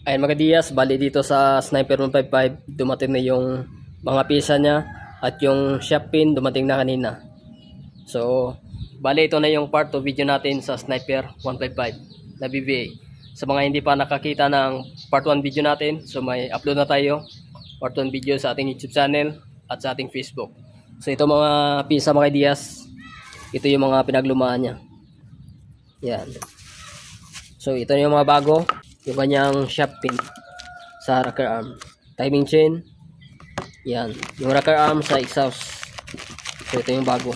Ayun mga Diaz, bali dito sa Sniper 155 dumating na yung mga pisa niya at yung shop pin dumating na kanina. So bali ito na yung part 2 video natin sa Sniper 155 na BBA. Sa mga hindi pa nakakita ng part 1 video natin, so may upload na tayo part 1 video sa ating YouTube channel at sa ating Facebook. So ito mga pisa mga Diaz, ito yung mga pinaglumaan niya. Yan. So ito yung mga bago, yung kanyang shop pin sa rocker arm, timing chain, yan, yung rocker arm sa exhaust. So ito yung bago,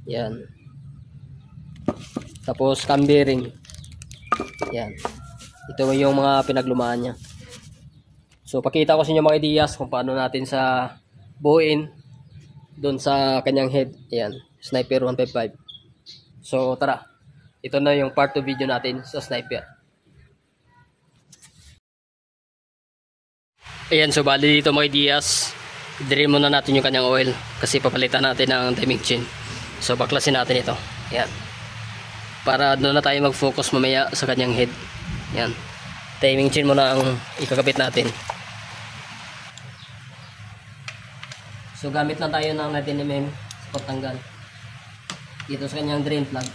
yan. Tapos cam bearing, yan. Ito yung mga pinaglumaan niya. So pakita ko sa inyo mga ideas kung paano natin sa buuin doon sa kanyang head. Yan, Sniper 155. So tara, ito na yung part 2 video natin sa Sniper. Ayan, so bali dito mga ideas, i-drain muna natin yung kanyang oil kasi papalitan natin ng timing chain. So baklasin natin ito. Ayan, para doon na tayo mag-focus mamaya sa kanyang head. Ayan, timing chain muna ang ikakabit natin. So gamit lang tayo ng 19mm sa pagtanggal dito sa kanyang drain plug.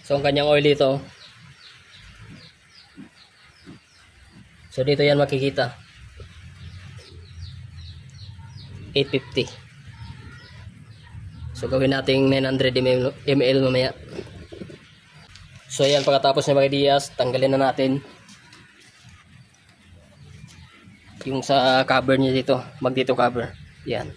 So ang kanyang oil dito, so dito yan makikita 850. So gawin nating 900 ml mamaya. So ayan, pagkatapos ng mga Diaz, tanggalin na natin yung sa cover niya dito, magdito cover. Yan.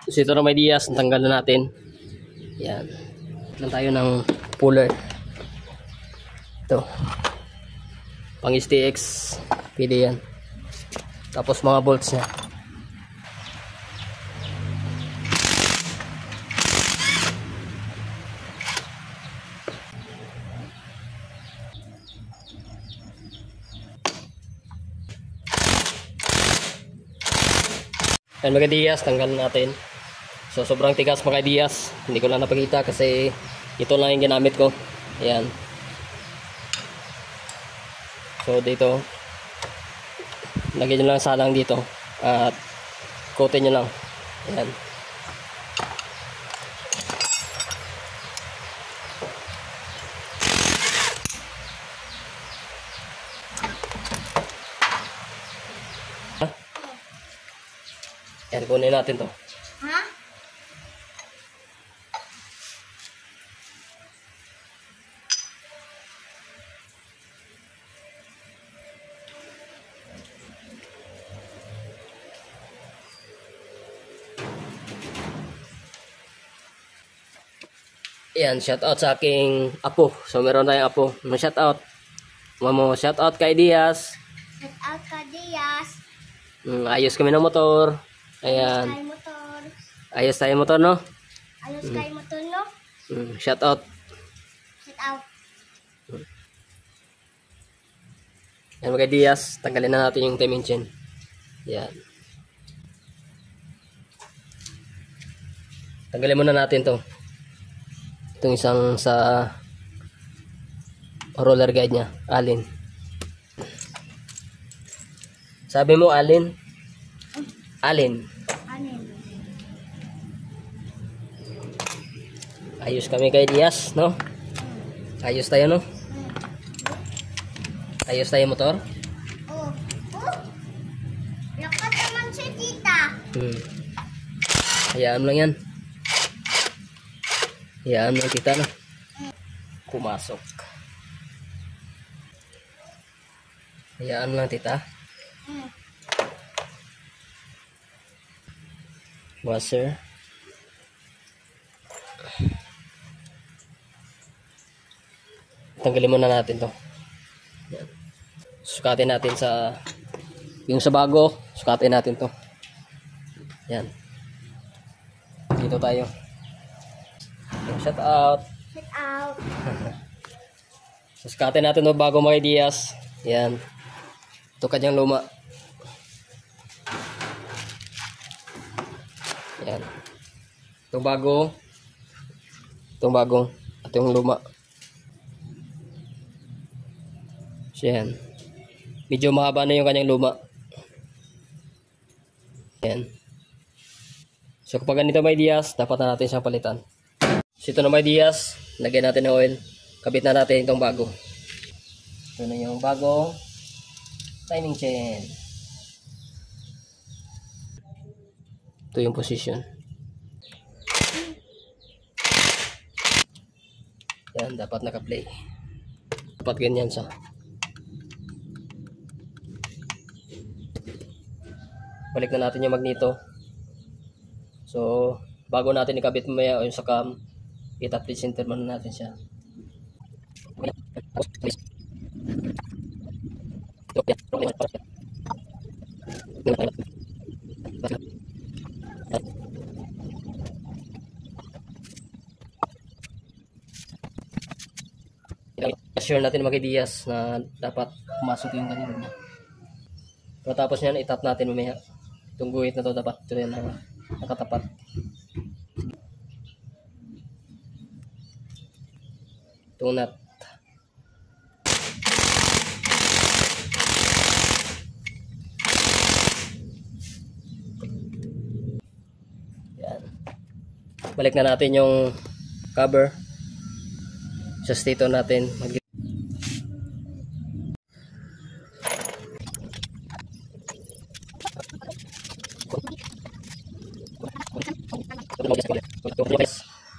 So ito na may Diaz, tanggal na natin. Yan. Lang tayo ng puller. Ito. Pang STX, pwede yan. Tapos mga bolts niya. Yan mga Diaz, tanggal natin. So sobrang tigas mga Diaz, hindi ko lang napakita kasi ito lang yung ginamit ko. Ayan. So dito, lagyan nyo lang salang dito at coatin nyo lang. Ayan. Ayan, kunin natin to. Ha? Ayan, shout out sa aking apo. So meron tayong apo. Shout out. Mamo, shout out kay Diaz. Shout out kay Diaz. Ayos kami ng motor. Ayan. Ayos tayo motor. Ayos tayo motor, no? Ayos tayo motor, no? Shout out. Shout out. Ayan mga Diaz, tanggalin na natin yung timing chain. Ayan. Tanggalin muna natin to. Itong isang sa roller guide niya, alin. Sabi mo alin? Alin. Alin. Ayos kami kay Diaz, no? Ayos tayo, no? Ayos tayo motor? Oh. Oh. Lakat naman siya, tita. Hayaan lang yan. Hayaan lang kita, no? Pumasok. Hayaan lang, tita. Washer. Tanggalin muna natin to. Yan. Sukatin natin sa yung sa bago, Sukatin natin to. Yan. Dito tayo. Shout out. Shout out. Sukatin natin to bago mga ideas. Yan. Ito kanyang luma. Yan. Itong bago. Itong bago. At yung luma. So yan. Medyo mahaba na yung kanyang luma. Yan. So kapag ganito may ideas, dapat na natin siyang palitan. So ito na may ideas. Lagyan natin ng oil. Kabit na natin itong bago. Ito na yung bago. Timing chain. Ito yung position. Yan, dapat naka-play. Dapat ganyan siya. Balik na natin yung magneto. So, bago natin ikabit mamaya o yung sa cam, i-top dead center muna natin siya. Sure natin mag-ideas na dapat pumasok yung kanina niya. Pagkatapos nyan, itap natin mamaya. Itong guhit na to dapat ito yan nakatapat. Itong nut. Yan. Balik na natin yung cover. Sa stator natin.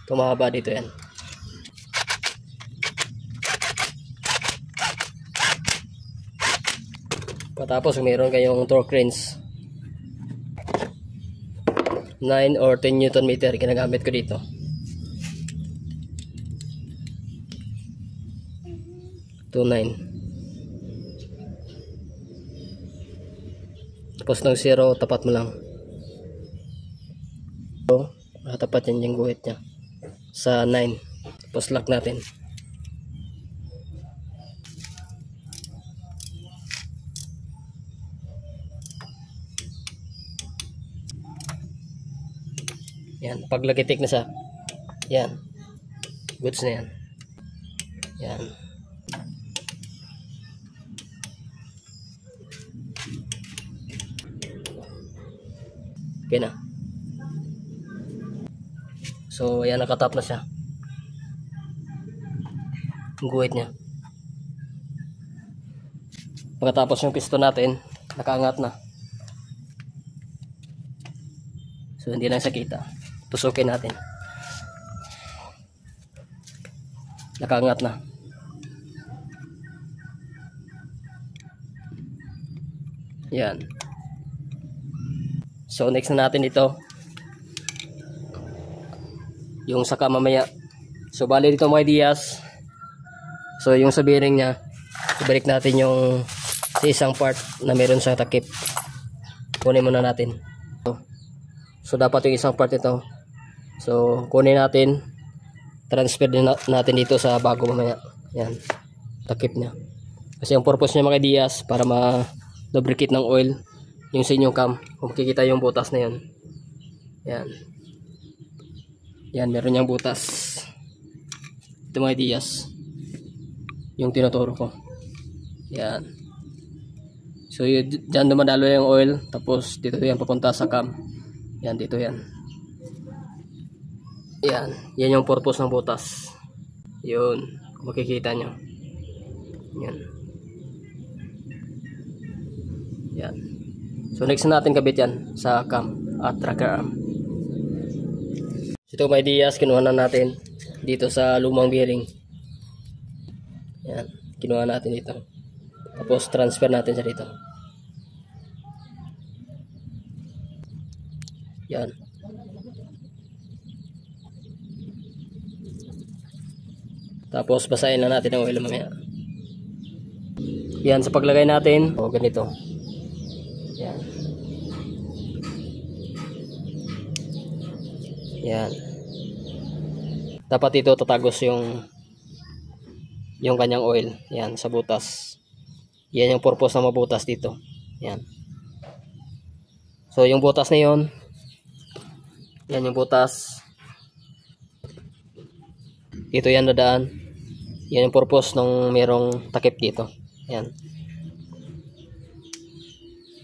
Tumahaba dito yan. Patapos meron kayong torque wrench 9 or 10 Newton meter ginagamit ko dito. To 9. Tapos ng 0 tapat mo lang. So, tapat yan yung guhit nya sa 9. Tapos lock natin. Yan, paglagitik na siya. Yan. Goods na yan. Yan. Okay na. So, ayan, nakatap na siya. Ang guhit niya. Pagkatapos yung piston natin, nakaangat na. So, hindi na siya kita. Tusukin natin. Nakaangat na. Yan. So, next na natin ito. Yung saka mamaya. So, bali dito mga ideas. So, yung sa bearing niya, ibalik natin yung sa isang part na meron sa takip. Kunin muna natin. So, dapat yung isang part ito. So, kunin natin. Transfer din natin dito sa bago mamaya. Yan. Takip niya. Kasi yung purpose niya mga ideas para ma-lubricate ng oil yung sa inyong cam. Kung makikita yung butas na yan. Yan. Yan, meron niyang butas. Ito mga ideas. Yung tinuturo ko. Yan. So, dyan dumadalo yung oil. Tapos, dito yan papunta sa cam. Yan, dito yan. Yan. Yan yung purpose ng butas. Yun. Kung makikita nyo. Yan. Yan. So, next na natin kabit yan sa cam at tracker arm. Ito may ideas, kinuha na natin dito sa lumang bearing. Yan, kinuha natin dito. Tapos transfer natin siya dito. Yan. Tapos basahin na natin ang oil mamaya. Yan, sa paglagay natin, o ganito. Yan. Yan. Dapat ito tatagos yung kanyang oil. Yan, sa butas. Yan yung purpose na mabutas dito. Yan. So yung butas na yun, yan yung butas. Dito yan dadaan. Yan yung purpose nung merong takip dito. Yan.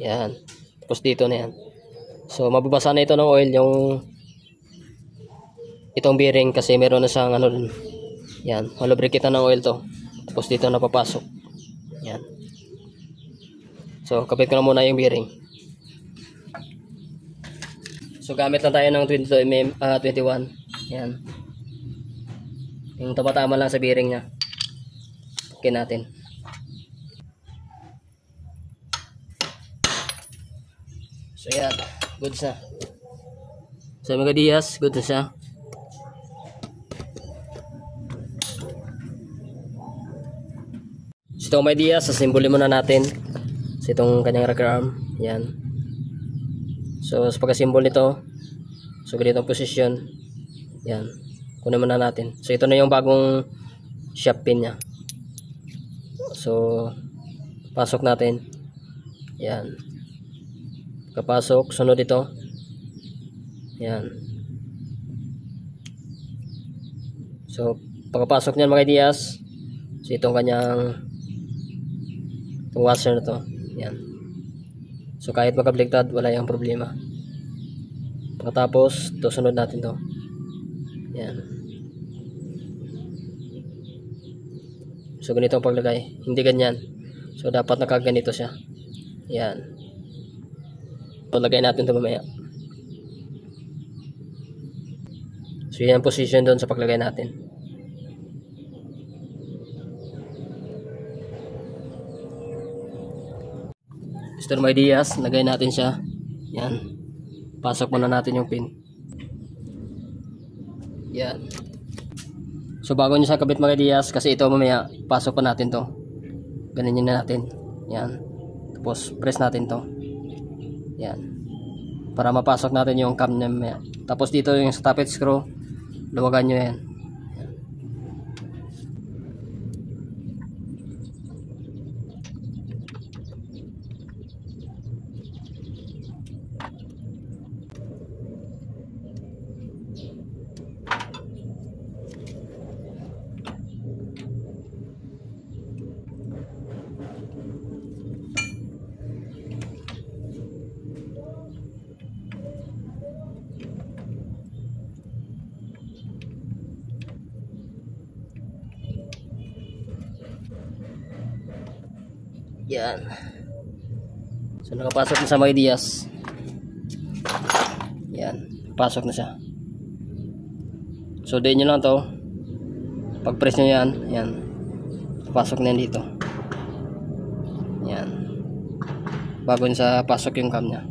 Yan. Tapos dito na yan. So mababasa na ito ng oil yung itong bearing kasi meron na siyang ano dun. Yan. Malubricate na ng oil to. Tapos dito na papasok. Yan. So kapit ko na muna yung bearing. So gamit lang tayo ng 21. Yan. Yung tama-tama lang sa bearing niya. Okay natin. So yan, good na. So mga Diaz, good na siya. So itong may Diaz, sasimbolin muna natin sa itong kanyang rocker arm. Yan. So sa pagkasimbol nito, so ganitong position. Yan. Kunin muna natin. So ito na yung bagong shop pin niya. So pasok natin. Yan. Kapasok, sunod ito. Yan. So pagkapasok niyan mga Diaz, so itong kanyang washer na to. Yan. So kahit magkabligtad, wala yung problema. Pagkatapos, ito sunod natin to. Yan. So ganito ang paglagay. Hindi ganyan. So dapat nakaganito siya. Yan. Lagay natin ito mamaya. So yan ang position doon sa paglagay natin. Mr. My Diaz, lagay natin siya. Yan. Pasok muna natin yung pin. Yan. So bago nyo sa kabit mga Diaz, kasi ito mamaya, pasok pa natin to. Ganun na natin. Yan. Tapos press natin to. Yan. Para mapasok natin yung cam niya mamaya. Tapos dito yung sa tappet screw, luwagan nyo yan. Yan. Yan. So nakapasok na sa mga Diaz. Yan. Pasok na siya. So din nyo lang to. Pag press nyo yan. Yan. Pasok na yan dito. Yan. Bago sa pasok yung cam nya.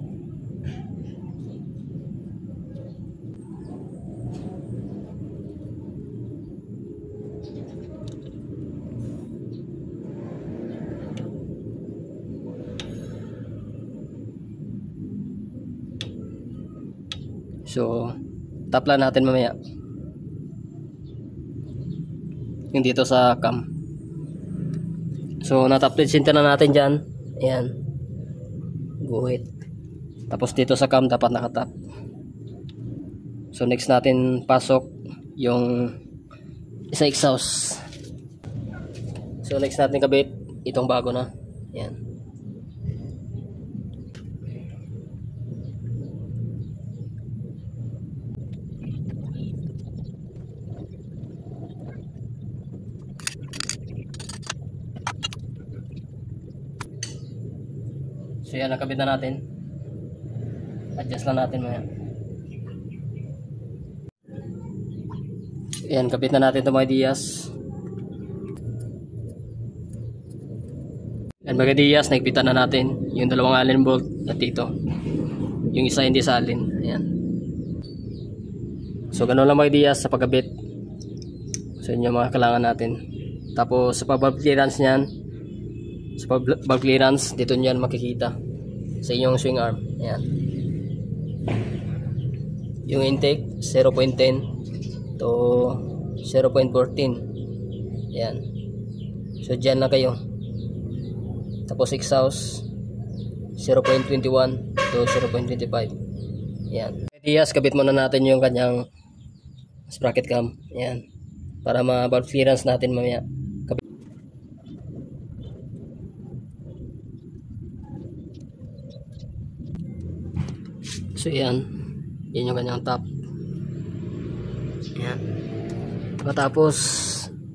So, tapla natin mamaya. Yung dito sa cam. So, nataplet center na natin dyan. Ayan. Guhit. Tapos dito sa cam dapat nakatap. So, next natin pasok yung isa exhaust. So, next natin kabit itong bago na. Ayan. So yan, nakabit na natin. Adjust lang natin maya. Yan, kabit na natin itong mga Diaz. Yan mga Diaz, nagpitan na natin yung dalawang Allen bolt at dito. Yung isa hindi sa Allen. Ayan. So ganun lang mga Diaz sa pagkabit. So yun yung mga kailangan natin. Tapos sa pag-valve clearance nyan, sa pag-valve clearance, dito nyo yan makikita sa inyong swing arm. Ayan. Yung intake 0.10 to 0.14. Yan. So dyan lang kayo. Tapos exhaust 0.21 to 0.25. Yan. Dias, kabit muna natin yung kanyang sprocket cam. Yan. Para ma-valve clearance natin mamaya. So yan. Yan yung kanyang top. Yan. Pagkatapos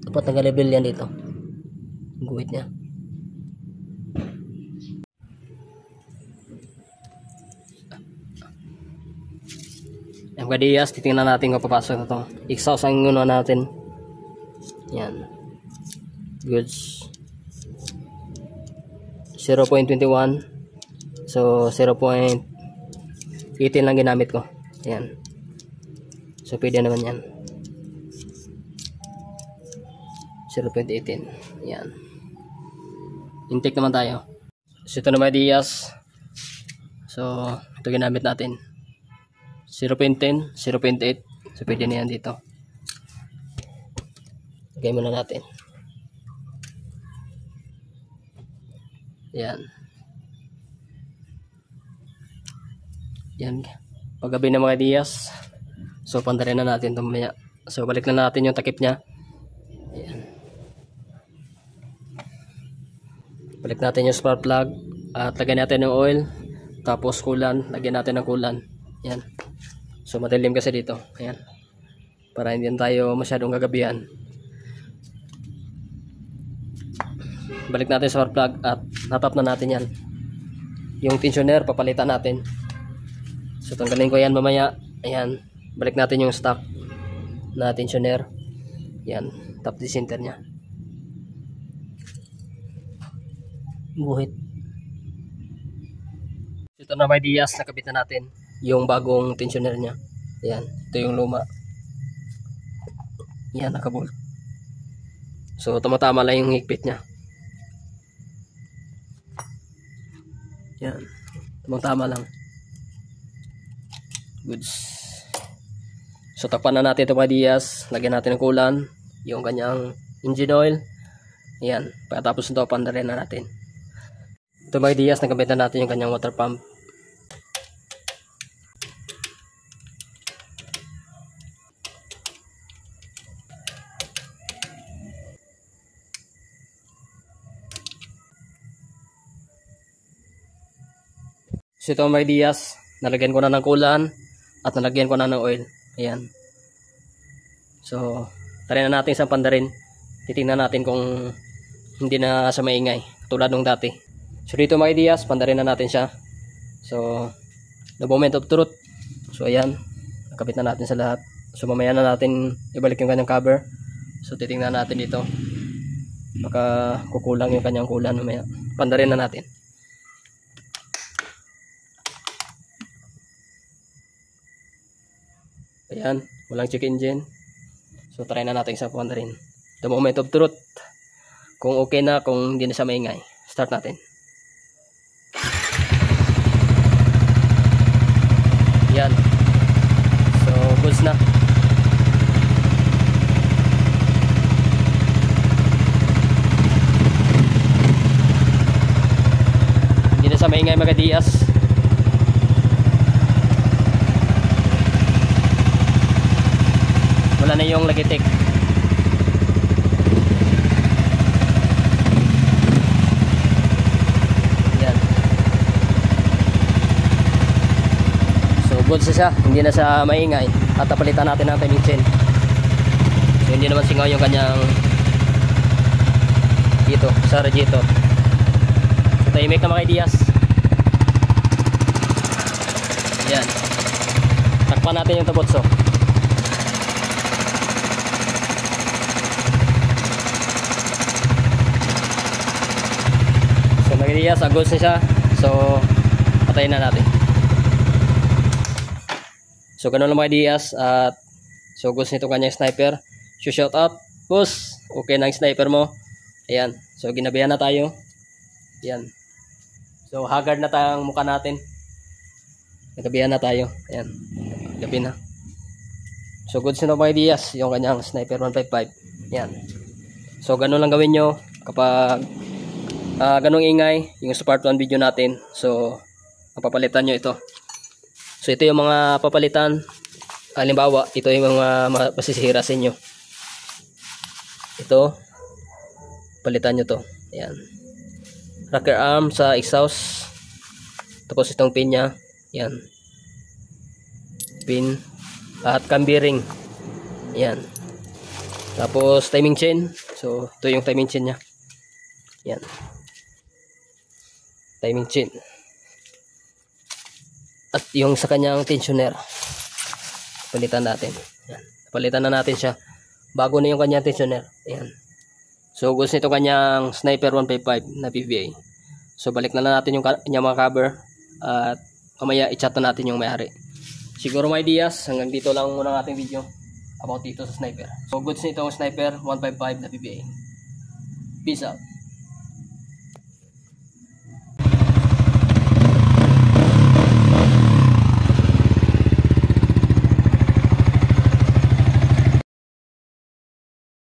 dapat nag-level yan dito. Guhit niya. Yung kadiyas, titingnan natin kung papasok na to. Exhaust ang uno natin. Yan. Goods. 0.21. So 0.18 lang ginamit ko. Yan. So pwede naman yan. 0.18. Yan. Intake naman tayo. So ito naman Diaz. So ito ginamit natin. 0.10, 0.8. So pwede na yan dito. Lagay muna natin. Yan. Yan. Paggabi na mga Diaz. So pandarin na natin ito mamaya. So balik na natin yung takip niya. Ayan. Balik natin yung spark plug. At lagyan natin ng oil. Tapos kulan. Lagyan natin ng kulan. Ayan. So madilim kasi dito. Ayan. Para hindi tayo masyadong gagabihan. Balik natin sa spark plug. At natap na natin yan. Yung tensioner papalitan natin. So tanggalin ko yan mamaya. Ayan. Balik natin yung stock na tensioner. Yan. Top decenter nya. Buhit. Ito na may Diaz. Nakabit na natin yung bagong tensioner nya. Yan. Ito yung luma. Yan. Nakabolt. So tama-tama lang yung higpit nya. Yan. Tama-tama lang. Goods. So takpan na natin ito mga Diaz. Lagyan natin ng kulan. Yung kanyang engine oil. Ayan. Pagkatapos nito pandarin na natin. Ito mga Diaz. Nagamit na natin yung kanyang water pump. So ito mga Diaz. Nalagyan ko na ng kulan. At nalagyan ko na ng oil. Ayan. So, try na natin sa pandarin. Titingnan natin kung hindi na sa maingay. Tulad nung dati. So, dito mga Diaz, pandarin na natin siya. So, the moment of truth. So, ayan. Nakabit na natin sa lahat. So, mamaya na natin ibalik yung kanyang cover. So, titingnan natin dito. Baka kukulang yung kanyang kulan mamaya. Pandarin na natin. Ayan, walang check engine. So try na natin sa pandarin. The moment of truth. Kung okay na, kung hindi na siya maingay. Start natin. Ayan. So goods na. Hindi na siya maingay mga Diaz. Wala na yung lagitik. Yan. So good siya. Hindi na siya maingay. At napalitan natin ang timing chain. So hindi naman singaw yung kanyang dito sa radiator. So tahimik na mga Diaz. Yan. Takpan natin yung tabotso. Diaz, agos na siya. So, patayin na natin. So, ganun lang mga Diaz. At, so, agos nito kanyang sniper. So, shout out. Boss, okay na ang sniper mo. Ayan. So, ginabihan na tayo. Ayan. So, haggard na tayong mukha natin. Nagabihan na tayo. Ayan. gabi na. So goods na mga ideas yung kanyang Sniper 155. Yan. So ganun lang gawin nyo kapag ganung ingay yung sa part 1 video natin. So papalitan nyo ito. So ito yung mga papalitan. Halimbawa, ito yung mga masisira sa inyo. Ito, palitan nyo to. Ayan. Rocker arm sa exhaust. Tapos itong pin nya. Ayan. Pin. At cam bearing. Ayan. Tapos timing chain. So ito yung timing chain nya. Ayan. Timing chain. At yung sa kanyang tensioner. Palitan natin. Ayan. Palitan na natin siya. Bago na yung kanyang tensioner. Ayan. So gusto nito kanyang Sniper 155 na PVA. So balik na lang natin yung kanyang mga cover. At mamaya i-chat na natin yung may-ari. Siguro may ideas. Hanggang dito lang muna ang ating video about dito sa Sniper. So goods nito Sniper 155 na PVA. Peace out.